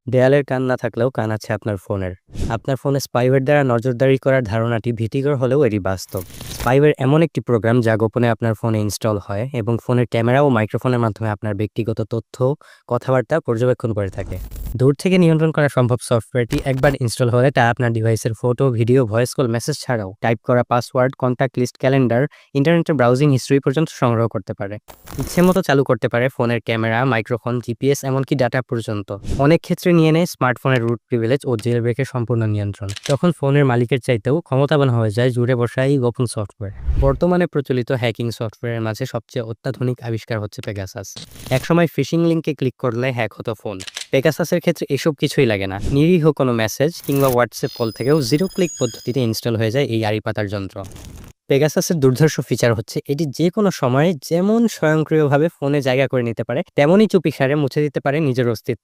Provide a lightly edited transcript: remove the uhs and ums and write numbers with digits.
দেয়ালের কান না থাকলেও কান আছে আপনার ফোনের। আপনার ফোনে স্পাইওয়্যার দ্বারা নজরদারি করার ধারণাটি ভীতিকর হলেও এটি বাস্তব। স্পাইওয়্যার এমন একটি প্রোগ্রাম যা গোপনে আপনার ফোনে ইনস্টল হয় এবং ফোনের ক্যামেরা ও মাইক্রোফোনের মাধ্যমে আপনার ব্যক্তিগত তথ্য, কথাবার্তা পর্যবেক্ষণ করে থাকে। দূর থেকে নিয়ন্ত্রণ করা সম্ভব। সফটওয়্যারটি একবার ইনস্টল হলে তা আপনার ডিভাইসের photo, video, voice call, message ছাড়াও টাইপ করা পাসওয়ার্ড, কন্ট্যাক্ট লিস্ট, ক্যালেন্ডার, ইন্টারনেটের ব্রাউজিং হিস্ট্রি পর্যন্ত সংগ্রহ করতে পারে। ইচ্ছেমতো চালু করতে পারে ফোনের ক্যামেরা, মাইক্রোফোন, জিপিএস, এমনকি ডাটা পর্যন্ত। অনেক ক্ষেত্রে নিয়ে নেয় স্মার্টফোনের রুট প্রিভিলেজ ও জেলব্রেকের সম্পূর্ণ নিয়ন্ত্রণ। তখন ফোনের মালিকের চাইতেও ক্ষমতাবান হয়ে যায় জুড়ে বসা এই গোপন সফটওয়্যার। বর্তমানে প্রচলিত হ্যাকিং সফটওয়্যারের মাঝে সবচেয়ে অত্যাধুনিক আবিষ্কার হচ্ছে পেগাসাস। একসময় ফিশিং লিঙ্কে ক্লিক করলে হ্যাক হতো ফোন। পেগাসাসের ক্ষেত্রে এসব কিছুই লাগে না। নিরীহ কোনো মেসেজ কিংবা হোয়াটসঅ্যাপ কল থেকেও জিরো ক্লিক পদ্ধতিতে ইনস্টল হয়ে যায় এই আড়ি পাতার যন্ত্র। পেগাসাসের দুর্ধর্ষ ফিচার হচ্ছে এটি যে কোনো সময়ে যেমন স্বয়ংক্রিয়ভাবে ফোনে জায়গা করে নিতে পারে, তেমনই চুপিসারে মুছে দিতে পারে নিজের অস্তিত্ব।